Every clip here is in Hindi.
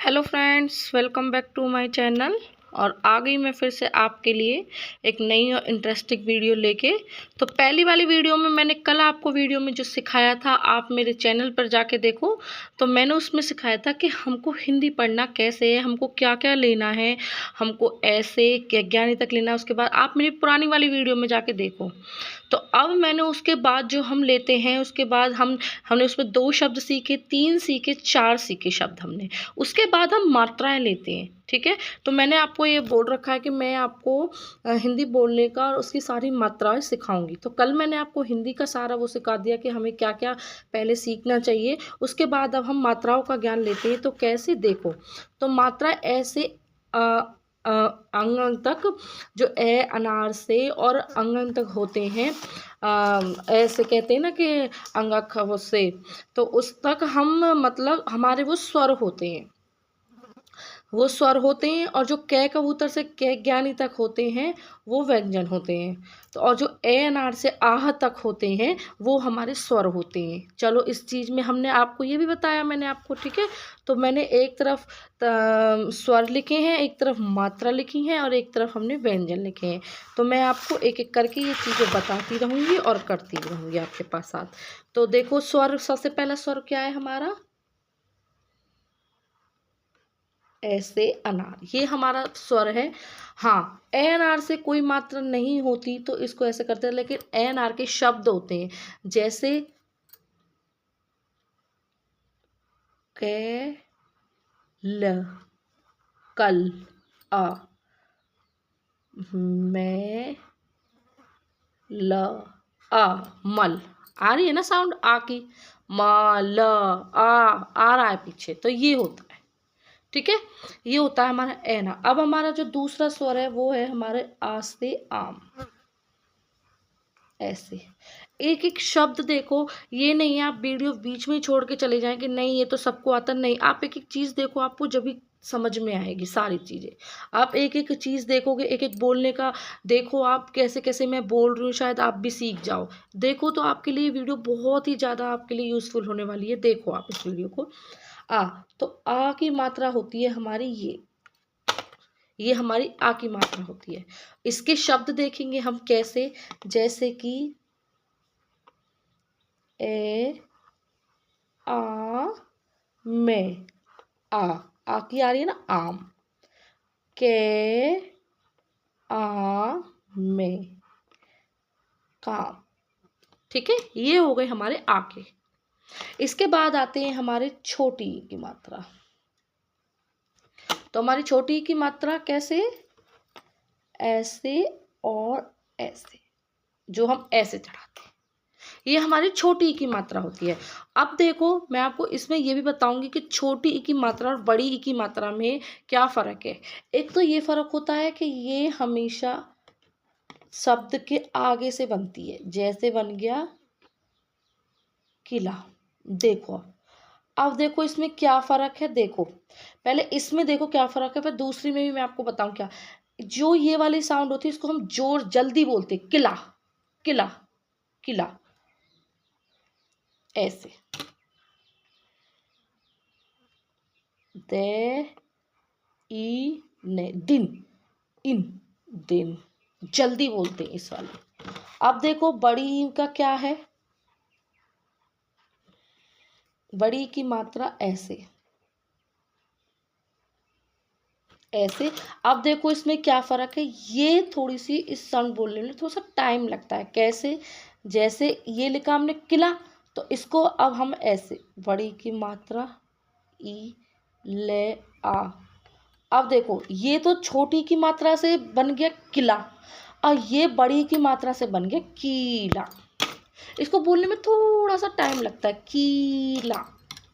Hello friends, welcome back to my channel. और आ गई मैं फिर से आपके लिए एक नई और इंटरेस्टिंग वीडियो लेके। तो पहली वाली वीडियो में मैंने कल आपको वीडियो में जो सिखाया था, आप मेरे चैनल पर जाके देखो। तो मैंने उसमें सिखाया था कि हमको हिंदी पढ़ना कैसे है, हमको क्या क्या लेना है, हमको ऐसे क्या ज्ञानी तक लेना है। उसके बाद आप मेरी पुरानी वाली वीडियो में जाके देखो। तो अब मैंने उसके बाद जो हम लेते हैं, उसके बाद हमने उसमें 2 शब्द सीखे, 3 सीखे, 4 सीखे शब्द हमने। उसके बाद हम मात्राएं लेते हैं, ठीक है। तो मैंने आपको ये बोल रखा है कि मैं आपको हिंदी बोलने का और उसकी सारी मात्राएं सिखाऊंगी। तो कल मैंने आपको हिंदी का सारा वो सिखा दिया कि हमें क्या क्या पहले सीखना चाहिए। उसके बाद अब हम मात्राओं का ज्ञान लेते हैं। तो कैसे, देखो। तो मात्रा ऐसे अंग अंग तक, जो ए अनार से और अंग अंग तक होते हैं, ऐसे कहते हैं ना कि अंगक वो से, तो उस तक हम मतलब हमारे वो स्वर होते हैं, वो स्वर होते हैं। और जो कै कबूतर से कै ज्ञानी तक होते हैं वो व्यंजन होते हैं। तो और जो ए अनार से आह तक होते हैं वो हमारे स्वर होते हैं। चलो, इस चीज़ में हमने आपको ये भी बताया मैंने आपको, ठीक है। तो मैंने एक तरफ स्वर लिखे हैं, एक तरफ मात्रा लिखी है और एक तरफ हमने व्यंजन लिखे हैं। तो मैं आपको एक एक करके ये चीज़ें बताती रहूँगी और करती रहूँगी आपके पास साथ। तो देखो, स्वर, सबसे पहला स्वर क्या है हमारा, ऐसे अनार, ये हमारा स्वर है। हाँ, ए अनार से कोई मात्रा नहीं होती तो इसको ऐसे करते हैं, लेकिन ए अनार के शब्द होते हैं, जैसे कै ल, कल, आ, मैं, ल, आ, मल। आ रही है ना साउंड आ की, म, ल, आ रहा है पीछे, तो ये होता है, ठीक है। ये होता है हमारा ऐना। अब हमारा जो दूसरा स्वर है वो है हमारे आ से आम, ऐसे। एक एक शब्द देखो, ये नहीं है आप वीडियो बीच में ही छोड़ के चले जाएं कि नहीं ये तो सबको आता, नहीं। आप एक एक चीज़ देखो, आपको जब भी समझ में आएगी सारी चीज़ें। आप एक एक चीज़ देखोगे, एक एक बोलने का देखो, आप कैसे कैसे मैं बोल रही हूँ, शायद आप भी सीख जाओ। देखो, तो आपके लिए वीडियो बहुत ही ज़्यादा आपके लिए यूज़फुल होने वाली है। देखो आप इस वीडियो को। आ, तो आ की मात्रा होती है हमारी ये हमारी आ की मात्रा होती है। इसके शब्द देखेंगे हम कैसे, जैसे कि ए, आ, में, आ की आ रही है ना आम, के, आ, में, काम, ठीक है। ये हो गए हमारे आ के। इसके बाद आते हैं हमारे छोटी ई की मात्रा। तो हमारी छोटी ई की मात्रा कैसे, ऐसे और ऐसे, जो हम ऐसे चढ़ाते हैं, ये हमारी छोटी ई की मात्रा होती है। अब देखो, मैं आपको इसमें ये भी बताऊंगी कि छोटी ई की मात्रा और बड़ी ई की मात्रा में क्या फ़र्क है। एक तो ये फ़र्क होता है कि ये हमेशा शब्द के आगे से बनती है, जैसे बन गया किला। देखो, अब देखो इसमें क्या फ़र्क है। देखो, पहले इसमें देखो क्या फ़र्क है, फिर दूसरी में भी मैं आपको बताऊं क्या। जो ये वाली साउंड होती है इसको हम जोर जल्दी बोलते हैं, किला, किला, किला, ऐसे। दे, ई, ने, दिन, इन, दिन, जल्दी बोलते हैं इस वाले। अब देखो बड़ी ई का क्या है, बड़ी की मात्रा ऐसे, ऐसे। अब देखो इसमें क्या फ़र्क है, ये थोड़ी सी इस साउंड बोलने में थोड़ा सा टाइम लगता है। कैसे, जैसे ये लिखा हमने किला, तो इसको अब हम ऐसे, बड़ी की मात्रा ई, ले, आ। अब देखो, ये तो छोटी की मात्रा से बन गया किला और ये बड़ी की मात्रा से बन गया कीला। इसको बोलने में थोड़ा सा टाइम लगता है, कीला,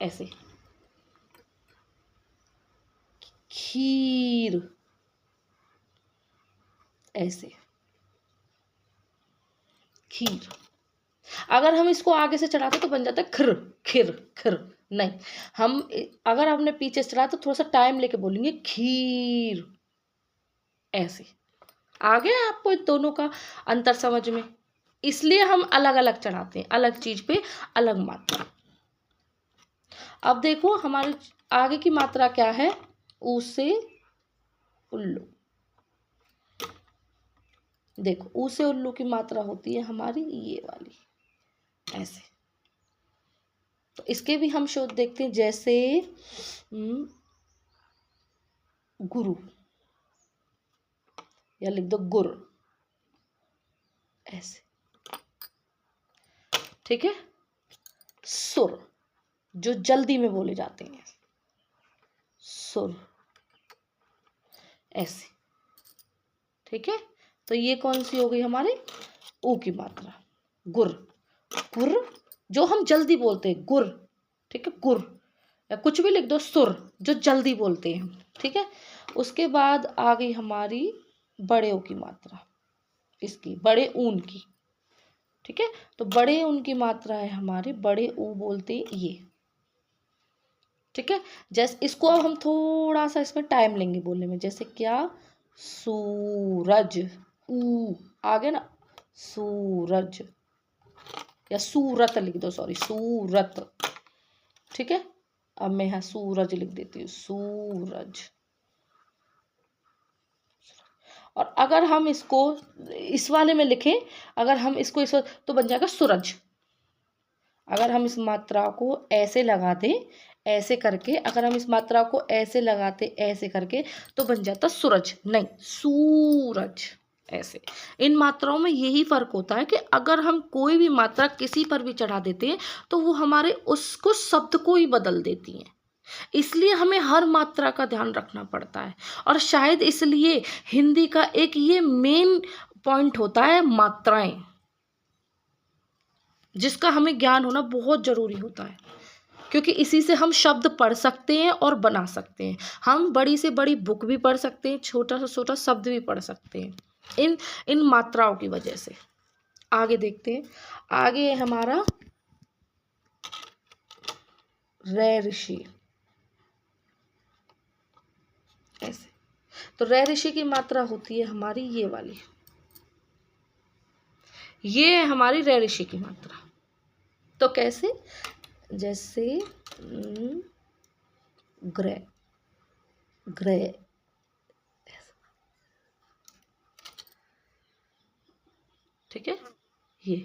ऐसे। खीर, ऐसे, खीर। अगर हम इसको आगे से चढ़ाते तो बन जाता है खिर, खिर, खिर। नहीं, हम अगर हमने पीछे से चढ़ा तो थोड़ा सा टाइम लेके बोलेंगे खीर, ऐसे। आ गया आपको इन दोनों का अंतर समझ में। इसलिए हम अलग अलग चढ़ाते हैं, अलग चीज पे अलग मात्रा। अब देखो हमारे आगे की मात्रा क्या है? ऊ से उल्लू। देखो ऊ से उल्लू की मात्रा होती है हमारी ये वाली, ऐसे। तो इसके भी हम शोध देखते हैं, जैसे गुरु, या लिख दो गुर, ऐसे। ठीक है। सुर, जो जल्दी में बोले जाते हैं, सुर, ऐसे। ठीक है। तो ये कौन सी हो गई हमारी? ऊ की मात्रा। गुर, गुर, जो हम जल्दी बोलते हैं, गुर। ठीक है, गुर, या कुछ भी लिख दो, सुर, जो जल्दी बोलते हैं। ठीक है। उसके बाद आ गई हमारी बड़े ऊ की मात्रा, इसकी बड़े ऊन की। ठीक है। तो बड़े ऊन की मात्रा है हमारे, बड़े ऊ बोलते ये। ठीक है। जैसे इसको अब हम थोड़ा सा इसमें टाइम लेंगे बोलने में, जैसे क्या? सूरज, ऊ आ गया ना, सूरज, या सूरत लिख दो, सॉरी, सूरत। ठीक है। अब मैं यहाँ सूरज लिख देती हूँ, सूरज। और अगर हम इसको इस वाले में लिखें, अगर हम इसको इस तो बन जाएगा सूरज। अगर हम इस मात्रा को ऐसे लगा दें, ऐसे करके, अगर हम इस मात्रा को ऐसे लगाते, ऐसे करके, तो बन जाता सूरज, नहीं सूरज, ऐसे। इन मात्राओं में यही फर्क होता है कि अगर हम कोई भी मात्रा किसी पर भी चढ़ा देते हैं तो वो हमारे उसको शब्द को ही बदल देती हैं। इसलिए हमें हर मात्रा का ध्यान रखना पड़ता है, और शायद इसलिए हिंदी का एक ये मेन पॉइंट होता है मात्राएं, जिसका हमें ज्ञान होना बहुत जरूरी होता है, क्योंकि इसी से हम शब्द पढ़ सकते हैं और बना सकते हैं। हम बड़ी से बड़ी बुक भी पढ़ सकते हैं, छोटा से छोटा शब्द भी पढ़ सकते हैं इन मात्राओं की वजह से। आगे देखते हैं। आगे है हमारा रै ऋषि, ऐसे। तो रै ऋषि की मात्रा होती है हमारी ये वाली, ये है हमारी रै ऋषि की मात्रा। तो कैसे? जैसे ग्रे, ग्रे, ठीक है, ये।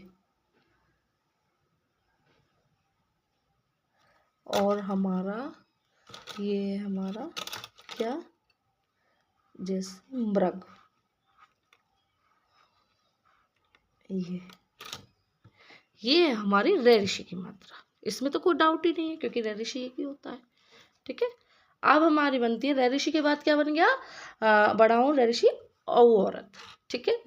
और हमारा ये हमारा क्या? जैसे मृग, ये है हमारी रै ऋषि की मात्रा। इसमें तो कोई डाउट ही नहीं है, क्योंकि रै ऋषि एक ही होता है। ठीक है। अब हमारी बनती है रै ऋषि के बाद क्या बन गया? बड़ा ऊ रै ऋषि औ औरत। ठीक है,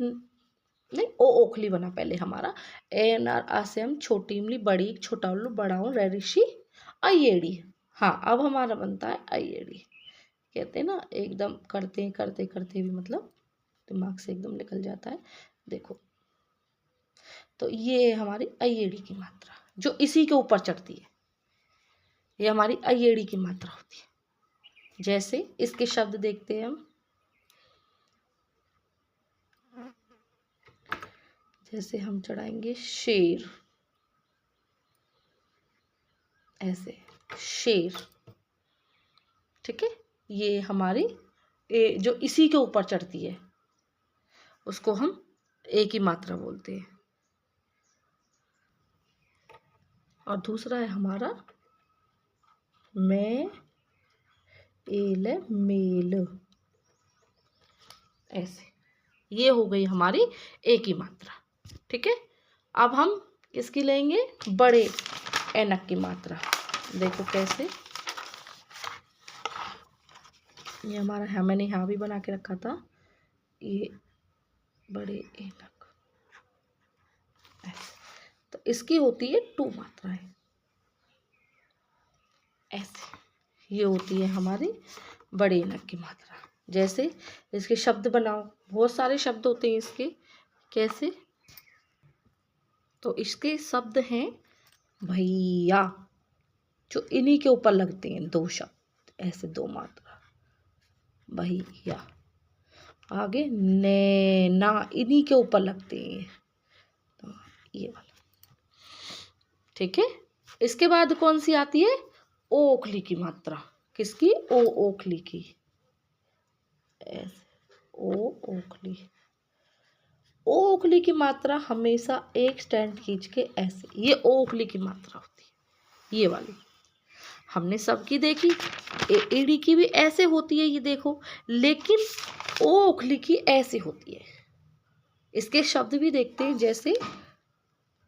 नहीं ओ ओखली बना पहले हमारा। ए नार आ से हम छोटी इमली, बड़ी छोटा उल्लू, बड़ा ऊ रै ऋषि अयेड़ी। हाँ, अब हमारा बनता है अयेड़ी। कहते हैं ना, एकदम करते करते करते भी मतलब दिमाग से एकदम निकल जाता है। देखो, तो ये हमारी अयेड़ी की मात्रा, जो इसी के ऊपर चढ़ती है, ये हमारी अयेड़ी की मात्रा होती है। जैसे इसके शब्द देखते हैं हम, जैसे हम चढ़ाएंगे शेर, ऐसे शेर। ठीक है। ये हमारी जो इसी के ऊपर चढ़ती है उसको हम एक ही मात्रा बोलते हैं। और दूसरा है हमारा मैं, एल, मेल, ऐसे। ये हो गई हमारी एक ही मात्रा। ठीक है। अब हम इसकी लेंगे बड़े ऐनक की मात्रा। देखो कैसे, ये हमारा है, मैंने यहाँ भी बना के रखा था, ये बड़े ऐनक, ऐसे। तो इसकी होती है 2 मात्राएं, ऐसे। ये होती है हमारी बड़े ऐनक की मात्रा। जैसे इसके शब्द बनाओ, बहुत सारे शब्द होते हैं इसके। कैसे? तो इसके शब्द हैं भैया, जो इन्हीं के ऊपर लगते हैं 2 शब्द, ऐसे 2 मात्रा, भैया। आगे नैना, इन्हीं के ऊपर लगते हैं, तो ये वाला। ठीक है। इसके बाद कौन सी आती है? ओखली की मात्रा। किसकी? ओ ओखली की। ऐसे ओ ओखली। ओ ओखली की मात्रा हमेशा एक स्टैंड खींच के ऐसे, ये ओ ओखली की मात्रा होती है, ये वाली हमने सबकी देखी। एड़ी की भी ऐसे होती है, ये देखो, लेकिन ओ ओखली की ऐसे होती है। इसके शब्द भी देखते हैं, जैसे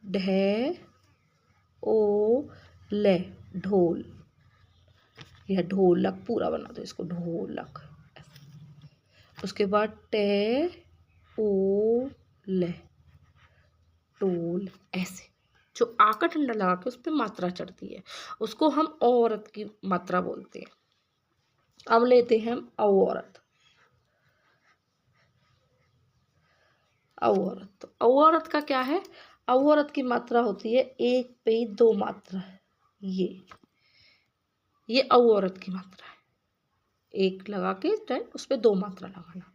ढ ओ ले, ढोल, यह ढोलक पूरा बना दो इसको, ढोलक। उसके बाद टे ओ ले, टोल। ऐसे जो आ का ठंडा लगा के उस पर मात्रा चढ़ती है, उसको हम औरत की मात्रा बोलते हैं। अब लेते हैं हम औरत। औरत, तो औरत का क्या है? औरत की मात्रा होती है एक पे दो मात्रा। ये औरत की मात्रा है, एक लगा के उस पर दो मात्रा लगाना।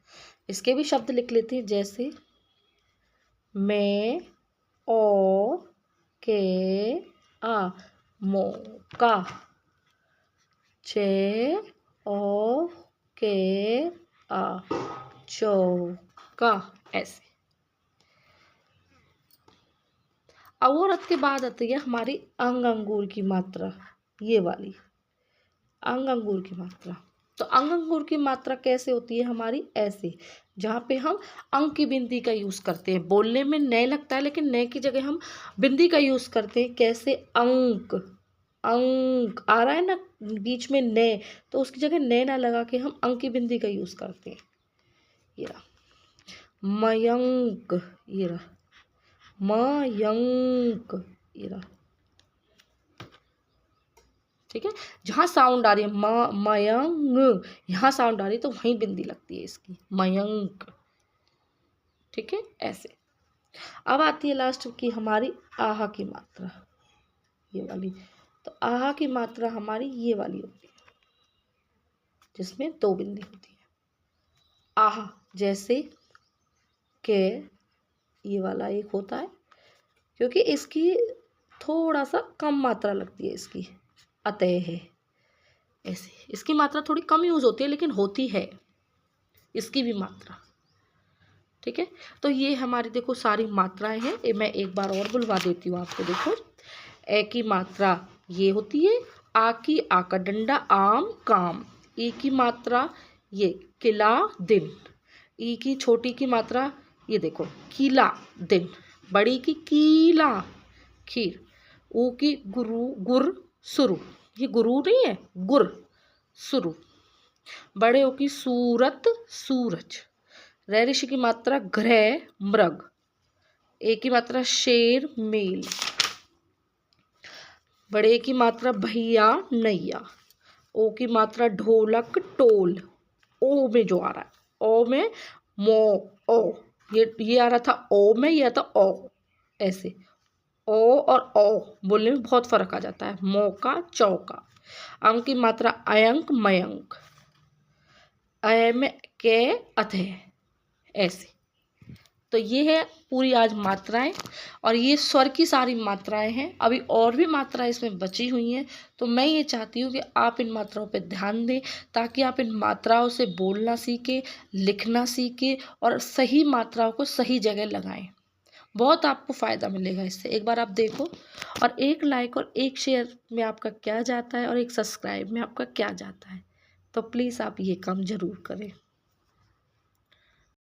इसके भी शब्द लिख लेते हैं, जैसे मैं ओ के आ, मौका। चे ओ के आ, चौका। ऐसे औरत के बाद आती है हमारी अंग अंगूर की मात्रा, ये वाली अंग अंगूर की मात्रा। तो अंग अंगूर की मात्रा कैसे होती है हमारी? ऐसे, जहाँ पे हम अंक की बिंदी का यूज़ करते हैं। बोलने में नए लगता है, लेकिन नए की जगह हम बिंदी का यूज़ करते हैं। कैसे? अंक, अंक आ रहा है ना बीच में ने, तो उसकी जगह ने ना लगा के हम अंक की बिंदी का यूज़ करते हैं। ये रहा मयंक, ये रहा मयंक, ये रहा। ठीक है, जहाँ साउंड आ रही है मयंग, यहाँ साउंड आ रही है तो वहीं बिंदी लगती है इसकी, मयंक। ठीक है, ऐसे। अब आती है लास्ट की हमारी आहा की मात्रा, ये वाली। तो आहा की मात्रा हमारी ये वाली होती है, जिसमें दो बिंदी होती है। आहा, जैसे के, ये वाला एक होता है, क्योंकि इसकी थोड़ा सा कम मात्रा लगती है इसकी, अतः है। ऐसे इसकी मात्रा थोड़ी कम यूज होती है, लेकिन होती है इसकी भी मात्रा। ठीक है, तो ये हमारी देखो सारी मात्राएं हैं। ये मैं एक बार और बुलवा देती हूँ आपको। देखो, ए की मात्रा ये होती है, आ की आ का डंडा आम काम। ई की मात्रा ये किला दिन। ई की छोटी की मात्रा ये देखो कीला दिन। बड़ी की कीला खीर। ऊ की गुरु गुर सुरु, ये गुरु नहीं है, गुर सुरु। बड़े ओ की सूरत सूरज। रै ऋषि की मात्रा ग्रह मृग। ए की मात्रा शेर मेल। बड़े की मात्रा भैया नैया। ओ की मात्रा ढोलक टोल। ओ में जो आ रहा है, ओ में मो ओ, ये आ रहा था ओ में, ये आता ओ। ऐसे ओ और ओ बोलने में बहुत फर्क आ जाता है। मौका चौका। अंक की मात्रा अयंक मयंक। अय में के अथय। ऐसे तो ये है पूरी आज मात्राएं, और ये स्वर की सारी मात्राएं हैं। अभी और भी मात्राएं इसमें बची हुई हैं, तो मैं ये चाहती हूँ कि आप इन मात्राओं पे ध्यान दें, ताकि आप इन मात्राओं से बोलना सीखें, लिखना सीखें, और सही मात्राओं को सही जगह लगाएं। बहुत आपको फ़ायदा मिलेगा इससे। एक बार आप देखो, और एक लाइक और एक शेयर में आपका क्या जाता है, और एक सब्सक्राइब में आपका क्या जाता है। तो प्लीज़ आप ये काम ज़रूर करें।